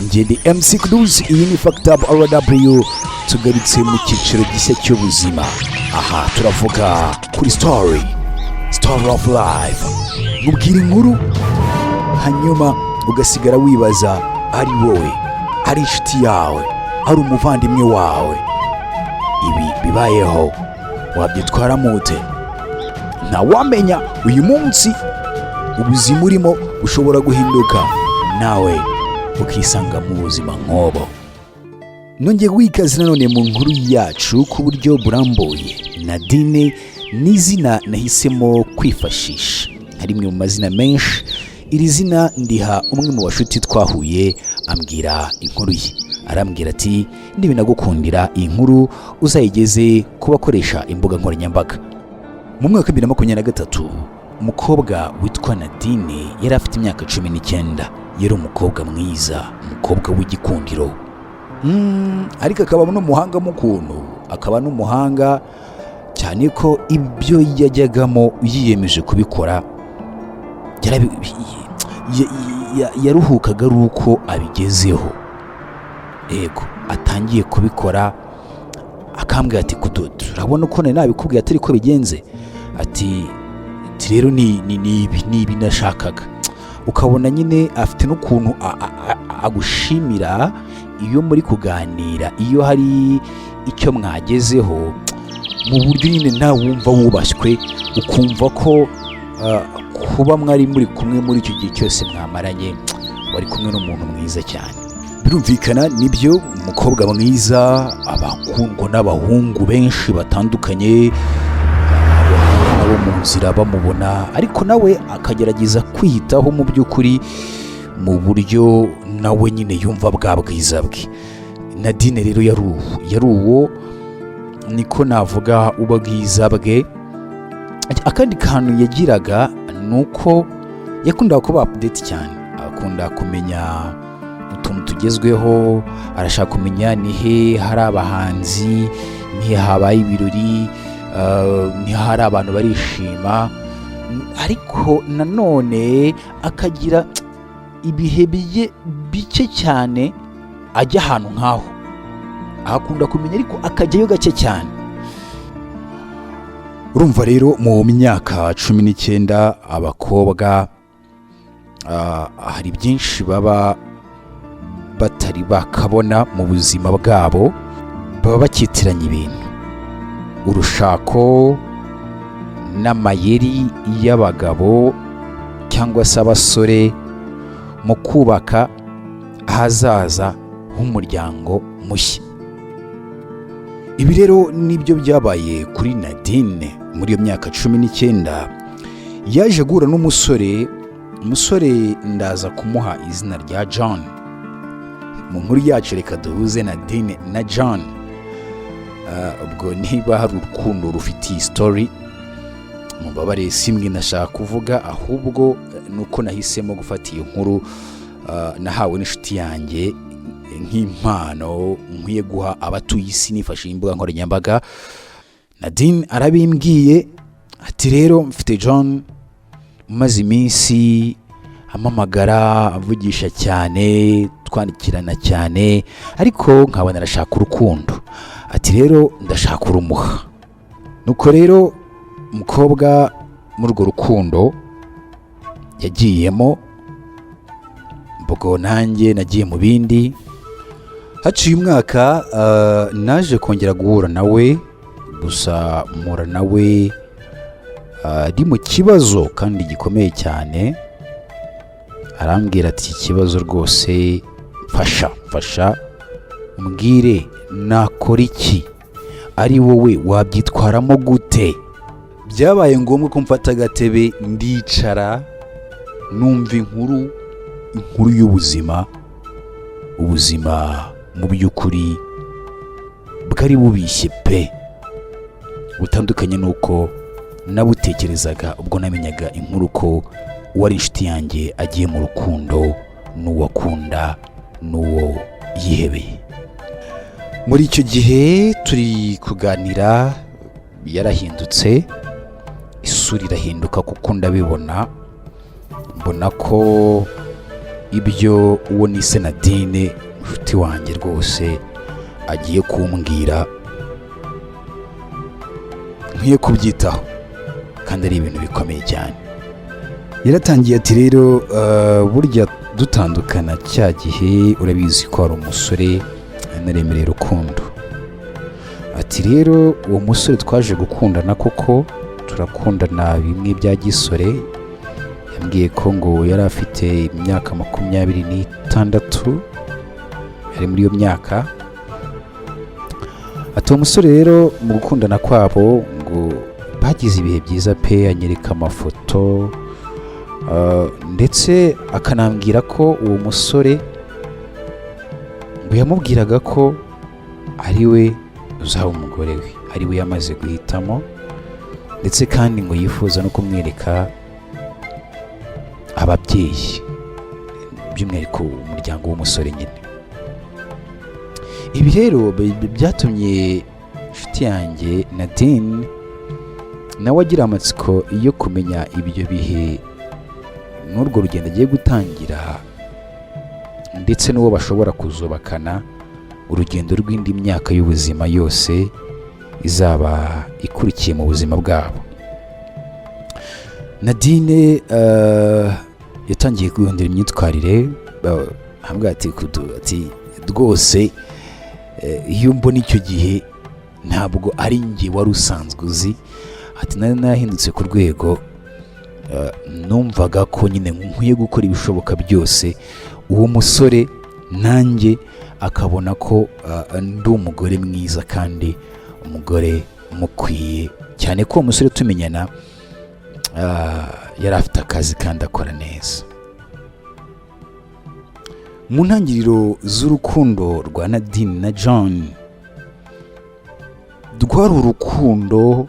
njye ni MC Kuduzi, iyi ni Fact Up RW. Tugarutse mu cyiciro gishya cy'ubuzima. Aha turavuga kuri story of life. Nkubwira inkuru hanyuma ugasigara wibaza, ari wowe, ari inshuti yawe, ari umuvandimwe wawe, ibi bibayeho wabyitwara mute? Ntawamenya uyu munsi ubuzima urimo ushobora guhinduka, nawe ukisanga mu buzima nk'obo. Nongeye wikaze nanone mu nkuru yacu ku buryo burambuye. Nadine ni izina nahisemo kwifashisha nka rimwe mu mazina menshi. Iri zina ndiha umwe mu bashuti twahuye, ambwira inkuru ye. Arambwira ati ndibinagukundira iyi nkuru uzayigeze ku bakoresha imbuga nkoranyambaga. Mu mwaka wa 2023 umukobwa witwa Nadine yari afite imyaka 19. Yari umukobwa mwiza, umukobwa w'igikundiro, ariko akaba n'umuhanga mu kuntu, akaba n'umuhanga cyane ko ibyo yajyagamo yiyemeje kubikora yaruhukaga ari uko abigezeho. Ego atangiye kubikora akambwira ati Kududu, urabona uko nabikubwiye atari ko bigenze, ati rero ni ibi nashakaga. Ukabona nyine afite n'ukuntu agushimira iyo muri kuganira, iyo hari icyo mwagezeho, mu buryo nyine nawe wumva wubashywe, ukumva ko kuba mwari muri kumwe muri icyo gihe cyose mwamaranye wari kumwe n'umuntu mwiza cyane. Birumvikana nibyo, umukobwa mwiza abakundwa n'abahungu benshi batandukanye, abo mu nzira bamubona, ariko nawe akagerageza kwiyitaho mu by'ukuri mu buryo nawe nyine yumva bwa bwiza bwe. Nadine rero yari uwo, niko navuga, ubwiza bwe. Akandi kantu yagiraga nuko yakundaga kuba update cyane, akunda kumenya utuntu tugezweho, arashaka kumenya nihe hari abahanzi, nihe habaye ibirori, nihe hari abantu barishima, ariko nanone akagira ibihe bike cyane ajya ahantu nk'aho. Akunda kumenya ariko akajyayo gake cyane. Urumva rero mu myaka 19 abakobwa hari byinshi baba batari bakabona mu buzima bwabo, baba bakitiranya ibintu, urushako n'amayeri y'abagabo cyangwa se abasore mu kubaka ahazaza h'umuryango mushya. Ibi rero nibyo byabaye kuri Nadine. Muri iyo myaka 19 yaje guhura n'umusore ndaza kumuha izina rya John. Mu nkuru yacu reka duhuze Nadine na John. Ubwo niba hari urukundo rufite story, mubabare simwe nashaka kuvuga, ahubwo nuko nahisemo gufata iyi nkuru nahawe n'inshuti yanjye nk'impano nkwiye guha abatuye isi nifashishije imbuga nkoranyambaga. Nadine arabimbwiye ati rero mfite John umaze iminsi amamagara, avugisha cyane, twandikirana cyane, ariko nkabona arashaka urukundo. Ati rero ndashaka urumuha. Nuko rero umukobwa muri urwo rukundo yagiyemo, ubwo nanjye nagiye mu bindi. Haciye umwaka naje kongera guhura nawe, gusa mpura nawe ari mu kibazo kandi gikomeye cyane. Arambwira ati ikibazo rwose mfasha umbwire nakora iki, ari wowe wabyitwaramo gute? Byabaye ngombwa ko mfata agatebe ndicara numva inkuru y'ubuzima, ubuzima mu by'ukuri bwari bubishye pe, butandukanye nuko nabutekerezaga ubwo namenyaga inkuru ko uwari inshuti yanjye agiye mu rukundo n'uwakunda n'uwo yihebeye. Muri icyo gihe turi kuganira yarahindutse, isura irahinduka kuko ndabibona, mbona ko ibyo uwo nise Nadine inshuti wanjye rwose agiye kumbwira nkwiye kubyitaho kandi ari ibintu bikomeye cyane. Yaratangiye ati rero burya dutandukana cya gihe urabizi ko hari umusore naremereye urukundo. Ati rero uwo musore twaje gukundana koko turakundana bimwe bya gisore. Yambwiye ko ngo yari afite imyaka 26, yari muri iyo myaka. Ati uwo musore rero mu gukundana kwabo ngo bagize ibihe byiza pe, anyereka amafoto ndetse akanambwira ko uwo musore ngo yamubwiraga ko ari we uzaba umugore we, ari we yamaze guhitamo, ndetse kandi ngo yifuza no kumwereka ababyeyi, by'umwihariko umuryango w'umusore nyine. Ibi rero byatumye inshuti yanjye Nadine nawe agira amatsiko yo kumenya ibyo bihe n'urwo rugendo agiye gutangira, ndetse n'uwo bashobora kuzubakana urugendo rw'indi myaka y'ubuzima yose izaba ikurikiye mu buzima bwabo. Nadine yatangiye kwihindura imyitwarire, hamwe ati rwose iyo mbona icyo gihe ntabwo ari njye wari usanzwe uzi. Ati nari narahindutse ku rwego numvaga ko nyine nkwiye gukora ibishoboka byose uwo musore nanjye akabona ko ndi umugore mwiza kandi umugore mukwiye, cyane ko uwo musore tumenyana yari afite akazi kandi akora neza. Mu ntangiriro z'urukundo rwa Nadine na John rwari urukundo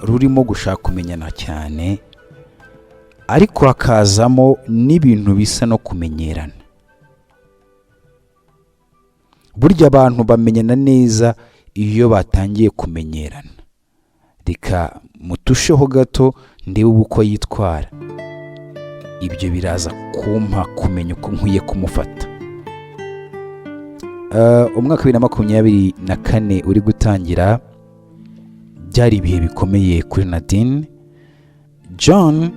rurimo gushaka kumenyana cyane, ariko hakazamo n'ibintu bisa no kumenyerana. Burya abantu bamenyana neza iyo batangiye kumenyerana. Reka mutusheho gato ndebe uko yitwara, ibyo biraza kumpa kumenya uko nkwiye kumufata. Umwaka 2024 uri gutangira byari ibihe bikomeye kuri Nadine. John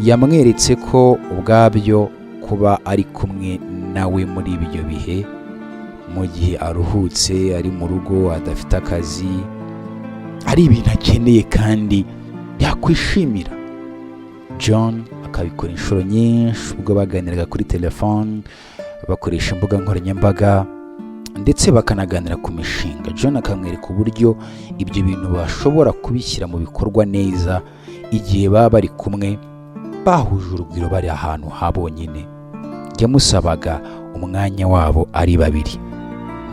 yamweretse ko ubwabyo kuba ari kumwe nawe muri ibyo bihe, mu gihe aruhutse ari mu rugo adafite akazi, ari ibintu akeneye kandi yakwishimira. John akabikora inshuro nyinshi ubwo baganiraga kuri telefone, bakoresha imbuga nkoranyambaga ndetse bakanaganira ku mishinga. John akamwereka uburyo ibyo bintu bashobora kubishyira mu bikorwa neza igihe baba bari kumwe bahuje urugwiro, bari ahantu habonyine. Yamusabaga umwanya wabo ari babiri.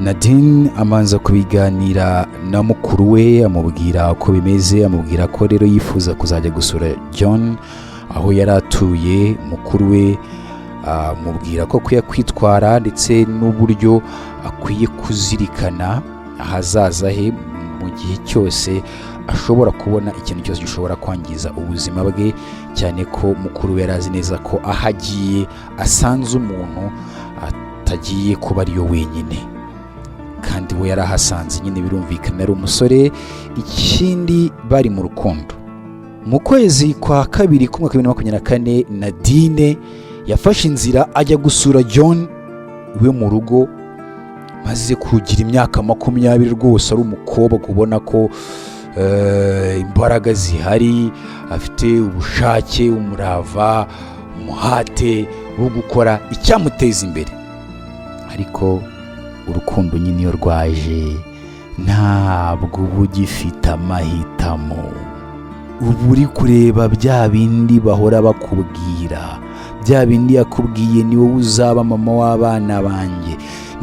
Nadine amanza kubiganira na mukuru we, amubwira uko bimeze, amubwira ko rero yifuza kuzajya gusura John aho yari atuye. Mukuru we amubwira ko akwiye kwitwara ndetse n'uburyo akwiye kuzirikana ahazaza he mu gihe cyose ashobora kubona ikintu cyose gishobora kwangiza ubuzima bwe, cyane ko mukuru we yari azi neza ko aho agiye asanze umuntu atagiye kuba ariyo wenyine, kandi we yari ahasanze nyine birumvikana ari umusore. Ikindi bari mu rukundo. Mu kwezi kwa kabiri k'umwaka 2024 Nadine yafashe inzira ajya gusura John iwe mu rugo, maze kugira imyaka 20 rwose, ari umukobwa ubona ko imbaraga zihari, afite ubushake, umurava, umuhate wo gukora icyamuteza imbere. Ariko urukundo nyine iyo rwaje ntabwo uba ugifite amahitamo, uba uri kureba bya bindi bahora bakubwira, bya bindi yakubwiye ni wowe uzaba mama w'abana banjye,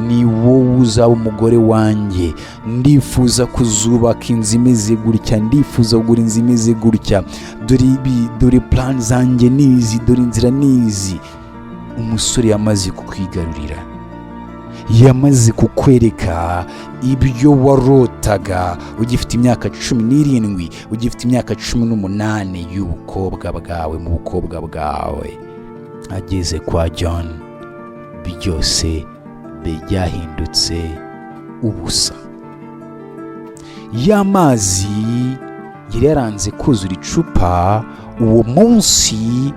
ni wowe uzaba umugore wanjye, ndifuza kuzubaka inzu imeze gutya, ndifuza kugura inzu imeze gutya, dore plan zanjye nizi, dore inzira nizi. Umusore yamaze kukwigarurira, yamaze kukwereka ibyo warotaga ugifite imyaka 17, ugifite imyaka 18 y'ubukobwa bwawe, mu bukobwa bwawe. ageze kwa John byose byahindutse ubusa. ya mazi yari yaranze kuzura icupa uwo munsi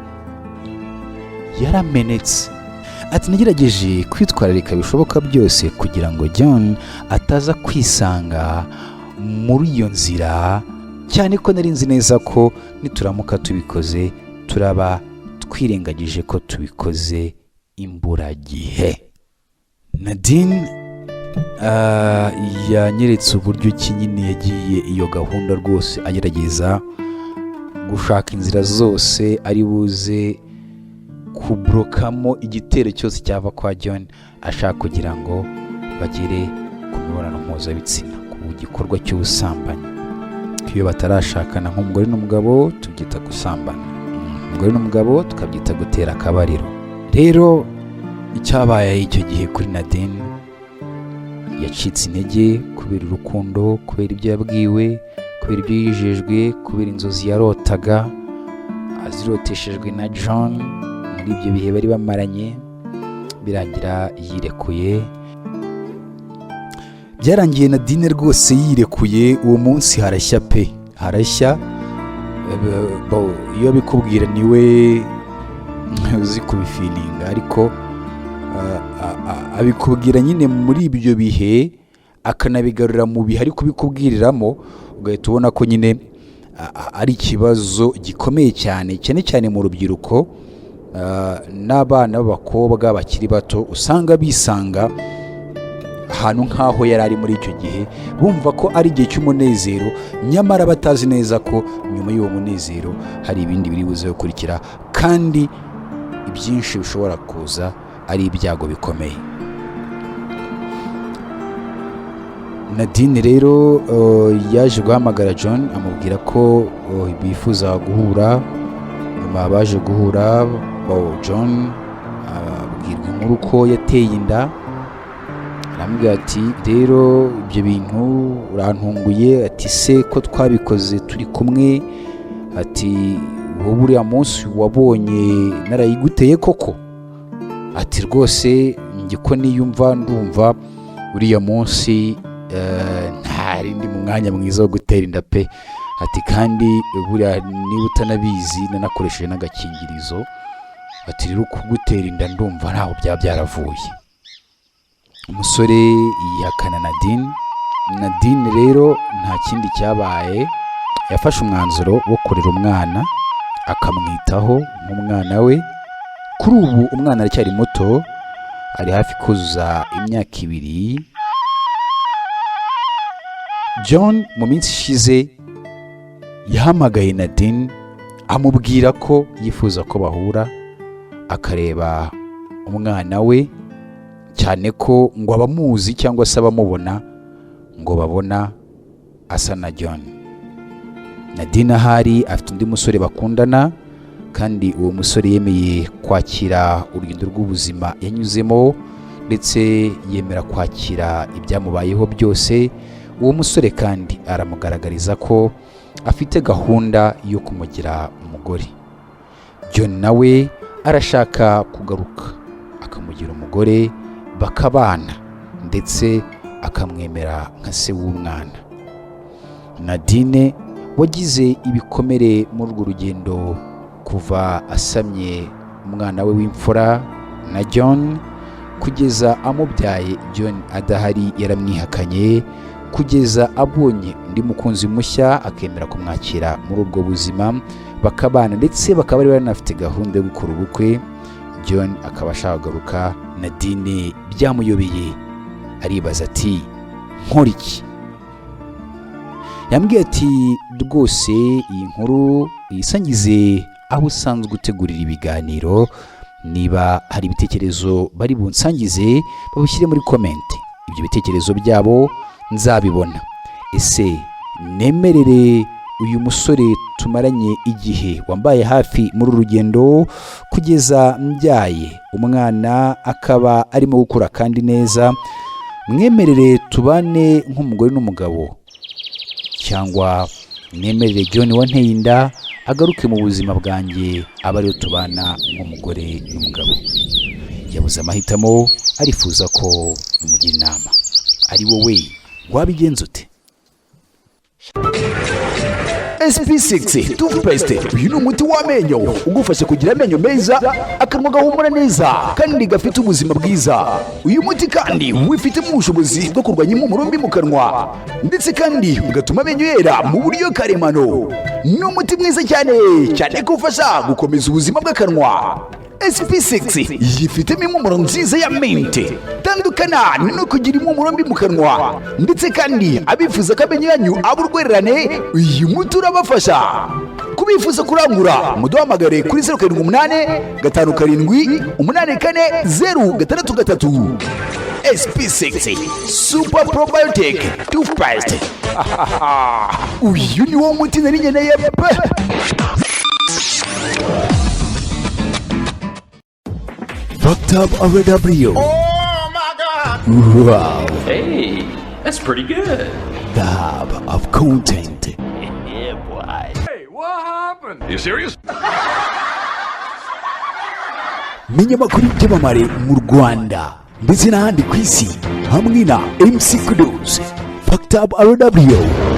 yaramenetse. Ati nagerageje kwitwararika bishoboka byose kugira ngo John ataza kwisanga muri iyo nzira, cyane ko nari nzi neza ko nituramuka tubikoze turaba twirengagije ko tubikoze imburagihe. Nadine yanyeretse uburyo ki nyine yagiye iyo gahunda rwose agerageza gushaka inzira zose ari buze kuburokamo igitero cyose cyava kwa John, ashaka kugira ngo bagere ku mibonano mpuzabitsina, ku gikorwa cy'ubusambanyi. Iyo batarashakana nk'umugore n'umugabo tubyita gusambana, umugore n'umugabo tukabyita gutera akabariro. Rero icyabaye icyo gihe kuri Nadine, yacitse intege kubera urukundo, kubera ibyo yabwiwe, kubera ibyo yijejwe, kubera inzozi yarotaga aziroteshejwe na John muri ibyo bihe bari bamaranye. Birangira yirekuye. Byarangiye Nadine rwose yirekuye. Uwo munsi harashya pe, harashya. Iyo bikubwira niwe uzi kubifilinga, ariko abikubwira nyine muri ibyo bihe akanabigarura mu bihe ari kubikubwiriramo, ugahita ubona ko nyine ari ikibazo gikomeye cyane cyane mu rubyiruko n'abana b'abakobwa bakiri bato. Usanga bisanga ahantu nk'aho yari ari muri icyo gihe, bumva ko ari igihe cy'umunezero, nyamara batazi neza ko nyuma y'uwo munezero hari ibindi biri buze gukurikira, kandi ibyinshi bishobora kuza ari ibyago bikomeye. Nadine rero yaje guhamagara John amubwira ko bifuza guhura. Nyuma baje guhura, John abwirwa inkuru ko yateye inda. Aramubwira ati rero ibyo bintu urantunguye, ati se ko twabikoze turi kumwe, ati wowe uriya munsi wabonye narayiguteye koko? Ati rwose njye ko niyumva ndumva uriya munsi ntari ndi mu mwanya mwiza wo gutera inda pe. Ati kandi buriya niba utanabizi nanakoresheje n'agakingirizo. Ati rero kugutera inda ndumva ntaho byaba byaravuye. Umusore yihakana Nadine. Nadine rero nta kindi cyabaye, yafashe umwanzuro wo kurera umwana akamwitaho nk'umwana we. Kuri ubu umwana aracyari muto, ari hafi kuzuza imyaka 2. John mu minsi ishize yahamagaye Nadine amubwira ko yifuza ko bahura akareba umwana we, cyane ko ngo abamuzi cyangwa se abamubona ngo babona asa na John. Nadine ahari afite undi musore bakundana, kandi uwo musore yemeye kwakira urugendo rw'ubuzima yanyuzemo ndetse yemera kwakira ibyamubayeho byose. Uwo musore kandi aramugaragariza ko afite gahunda yo kumugira umugore. John nawe arashaka kugaruka akamugira umugore, bakabana ndetse akamwemera nka se w'umwana. Nadine wagize ibikomere muri urwo rugendo kuva asamye umwana we w'imfura na John kugeza amubyaye John adahari yaramwihakanye, kugeza abonye undi mukunzi mushya akemera kumwakira muri ubwo buzima bakabana, ndetse bakaba bari banafite gahunda yo gukora ubukwe. John akaba ashaka kugaruka. Nadine byamuyobeye, aribaza ati nkora iki? Yambwiye ati rwose iyi nkuru yisangize aho usanzwe utegurira ibiganiro. Niba hari ibitekerezo bari bunsangize babishyire muri komenti, ibyo bitekerezo byabo nzabibona. Ese nemerere uyu musore tumaranye igihe wambaye hafi muri uru rugendo kugeza mbyaye umwana akaba arimo gukura kandi neza, mwemerere tubane nk'umugore n'umugabo, cyangwa nemerere John wanteye inda agaruke mu buzima bwanjye aba ariyo tubana nk'umugore n'umugabo. Yabuze amahitamo, arifuza ko umugira inama. Ari wowe wabigenza ute? SP6 toothpaste, uyu ni umuti w'amenyo ugufasha kugira amenyo meza, akanwa gahumura neza kandi gafite ubuzima bwiza. Uyu muti kandi wifitemo ubushobozi bwo kurwanya impumuro mbi mu kanwa ndetse kandi ugatuma amenyo yera mu buryo karemano. Ni umuti mwiza cyane ko ufasha gukomeza ubuzima bw'akanwa. SP6 yifitemo impumuro nziza ya mente, tandukana no kugira impumuro mbi mu kanwa, ndetse kandi abifuza ko amenyo yanyu aba urwererane, uyu muti urabafasha. Kubifuza kurangura muduhamagare kuri 0787840663. SP6 Super Probiotic Toothpaste. Uyu ni wo muti nari nkeneye pe. Dr. RW. Oh my God! Wow. Hey, that's pretty good. The hub of content. Yeah, boy. Hey, what happened? You serious? Menya makuru y'amamare mu Rwanda ndetse n'ahandi ku isi hamwe na MC Kudos. Dr. RW.